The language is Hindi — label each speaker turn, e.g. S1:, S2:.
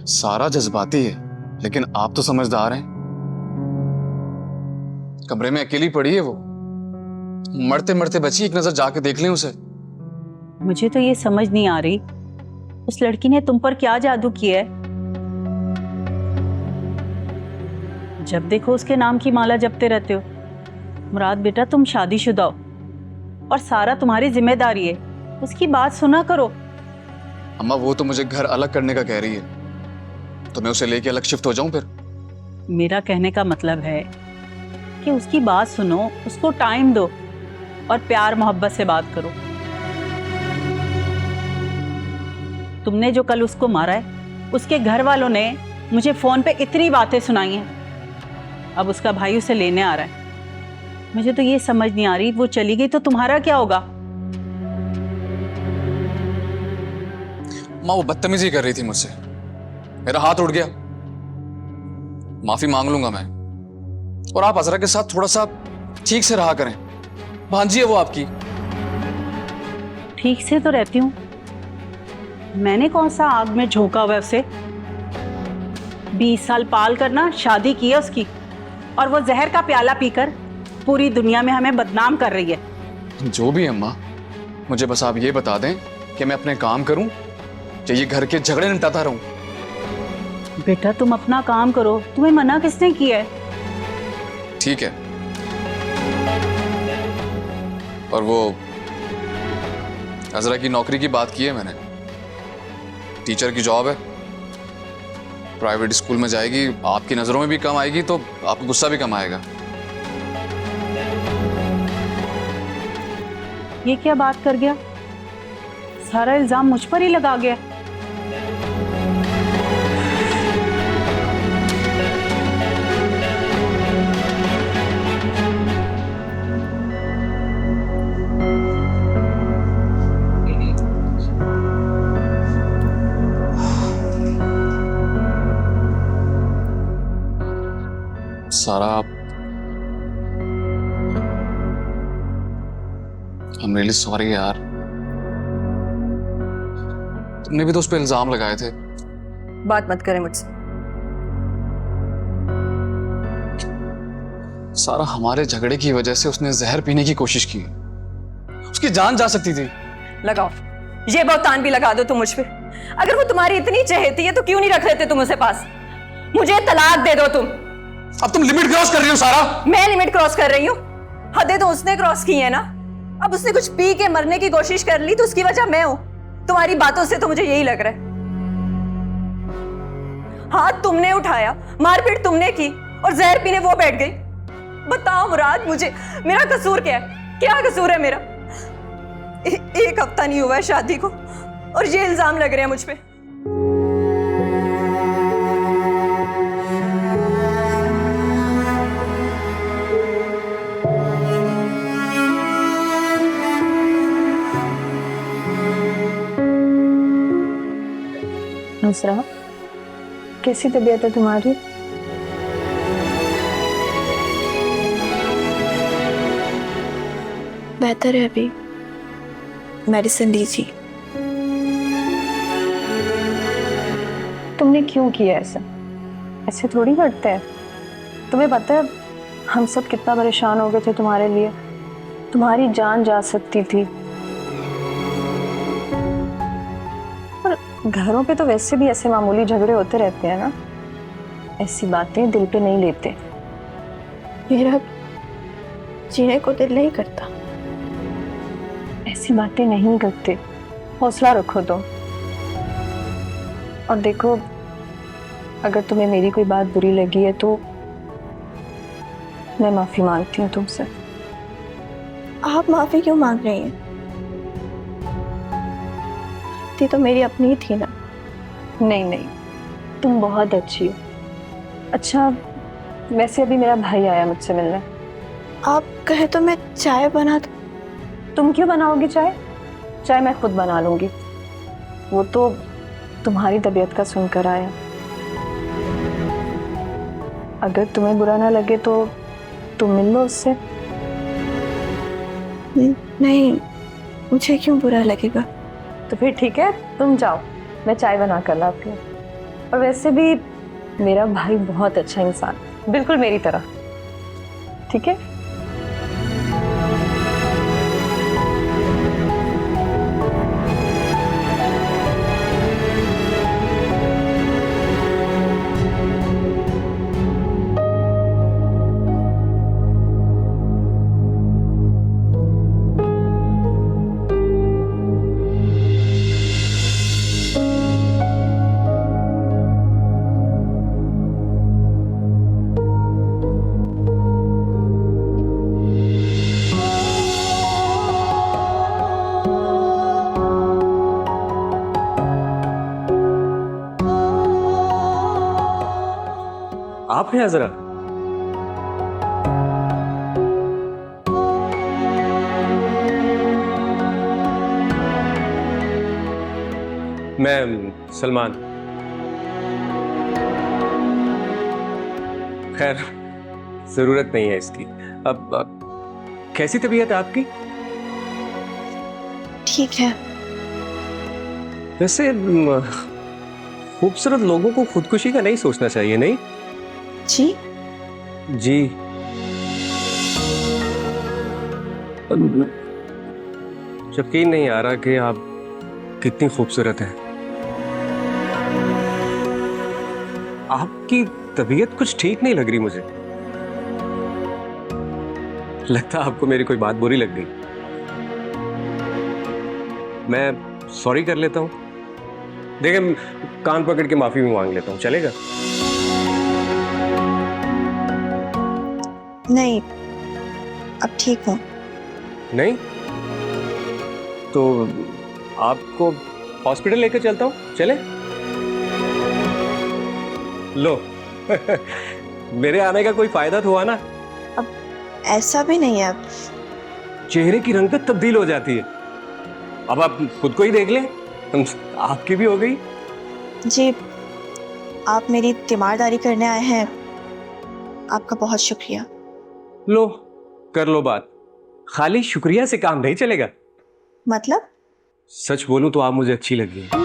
S1: सारा जज्बाती है, लेकिन आप तो समझदार हैं। कमरे में अकेली पड़ी है वो, मरते मरते बची, एक नजर जाके देख लें उसे।
S2: मुझे तो ये समझ नहीं आ रही उस लड़की ने तुम पर क्या जादू किया है। जब देखो उसके नाम की माला जपते रहते हो। मुराद बेटा, तुम शादीशुदा हो और सारा तुम्हारी जिम्मेदारी है, उसकी बात सुना करो।
S1: अम्मा वो तो मुझे घर अलग करने का कह रही है, तो मैं उसे लेके अलग शिफ्ट हो जाऊं फिर?
S2: मेरा कहने का मतलब है कि उसकी बात सुनो, उसको टाइम दो और प्यार मोहब्बत से बात करो। तुमने जो कल उसको मारा है, उसके घर वालों ने मुझे फोन पे इतनी बातें सुनाई हैं। अब उसका भाई उसे लेने आ रहा है। मुझे तो ये समझ नहीं आ रही, वो चली गई तो तुम्हारा क्या होगा?
S1: माँ वो बदतमीजी कर रही थी मुझसे, मेरा हाथ उड़ गया, माफी मांग लूंगा मैं। और आप अजरा के साथ थोड़ा सा ठीक से रहा करें, भांजी है वो आपकी।
S2: ठीक से तो रहती हूँ, मैंने कौन सा आग में झोंका हुआ उसे? 20 साल पाल कर ना शादी की है उसकी, और वो जहर का प्याला पीकर पूरी दुनिया में हमें बदनाम कर रही है।
S1: जो भी है अम्मा, मुझे बस आप ये बता दें कि मैं अपने काम करूं या ये घर के झगड़े निपटाता रहूं।
S2: बेटा तुम अपना काम करो, तुम्हें मना किसने किया है?
S1: ठीक है, और वो अजरा की नौकरी की बात की है मैंने, टीचर की जॉब है, प्राइवेट स्कूल में जाएगी, आपकी नजरों में भी कम आएगी तो आपको गुस्सा भी कम आएगा।
S2: ये क्या बात कर गया? सारा इल्जाम मुझ पर ही लगा गया।
S1: सारा I'm really sorry यार, तुमने भी तो उस पर इल्जाम लगाए थे।
S3: बात मत करें मुझसे।
S1: सारा हमारे झगड़े की वजह से उसने जहर पीने की कोशिश की, उसकी जान जा सकती थी।
S3: लगाओ, ये बहुतान भी लगा दो तुम मुझ पे। अगर वो तुम्हारी इतनी चहेती है तो क्यों नहीं रख लेते तुम उसे पास? मुझे तलाक दे दो तुम।
S1: अब तुम लिमिट क्रॉस कर रही हो सारा। मैं
S3: लिमिट क्रॉस कर रही हूँ? हदें तो उसने क्रॉस की है ना। अब उसने कुछ पी के मरने की कोशिश कर ली तो उसकी वजह मैं हूं। तुम्हारी बातों से तो मुझे यही लग रहा है। हाथ तुमने उठाया, मारपीट तुमने की और जहर पीने वो बैठ गई। बताओ मुराद, मुझे मेरा कसूर क्या है? क्या कसूर है मेरा? एक हफ्ता नहीं हुआ है शादी को और ये इल्जाम लग रहे हैं मुझ पे।
S4: नुसरा, कैसी तबीयत है तुम्हारी?
S5: बेहतर है अभी, मेडिसिन लीजिए।
S4: तुमने क्यों किया ऐसा? ऐसे थोड़ी करते हैं। तुम्हें पता है हम सब कितना परेशान हो गए थे तुम्हारे लिए, तुम्हारी जान जा सकती थी। और घरों पे तो वैसे भी ऐसे मामूली झगड़े होते रहते हैं ना, ऐसी बातें दिल पे नहीं लेते।
S5: मेरा जीने को दिल नहीं करता।
S4: ऐसी बातें नहीं करते, हौसला रखो तुम। और देखो, अगर तुम्हें मेरी कोई बात बुरी लगी है तो मैं माफी मांगती हूँ तुमसे।
S5: आप माफी क्यों मांग रही हैं? थी तो मेरी अपनी ही थी ना।
S4: नहीं नहीं, तुम बहुत अच्छी हो। अच्छा, वैसे अभी मेरा भाई आया मुझसे मिलने।
S5: आप कहे तो मैं चाय बना दूं?
S4: तुम क्यों बनाओगी चाय? चाय मैं खुद बना लूंगी। वो तो तुम्हारी तबीयत का सुनकर आया। अगर तुम्हें बुरा ना लगे तो तुम मिल लो उससे।
S5: नहीं, मुझे क्यों बुरा लगेगा?
S4: तो फिर ठीक है, तुम जाओ, मैं चाय बना कर लाती हूँ। और वैसे भी मेरा भाई बहुत अच्छा इंसान, बिल्कुल मेरी तरह। ठीक है।
S6: आप हैं जरा। मैं सलमान। खैर जरूरत नहीं है इसकी। अब कैसी तबीयत है आपकी?
S5: ठीक है।
S6: वैसे खूबसूरत लोगों को खुदकुशी का नहीं सोचना चाहिए, नहीं?
S5: जी
S6: जी। यकीन नहीं आ रहा कि आप कितनी खूबसूरत हैं। आपकी तबीयत कुछ ठीक नहीं लग रही मुझे। लगता है आपको मेरी कोई बात बुरी लग गई। मैं सॉरी कर लेता हूं। देखिए, कान पकड़ के माफी भी मांग लेता हूं, चलेगा?
S5: नहीं, अब ठीक हूँ।
S6: नहीं तो आपको हॉस्पिटल लेकर चलता हूं, चले? लो मेरे आने का कोई फायदा तो हुआ ना?
S5: अब ऐसा भी नहीं है। अब
S6: चेहरे की रंगत तब्दील हो जाती है। अब आप खुद को ही देख लें, आपकी भी हो गई।
S5: जी, आप मेरी तीमारदारी करने आए हैं, आपका बहुत शुक्रिया।
S6: लो कर लो बात। खाली शुक्रिया से काम नहीं चलेगा।
S5: मतलब?
S6: सच बोलूं तो आप मुझे अच्छी लगी हैं।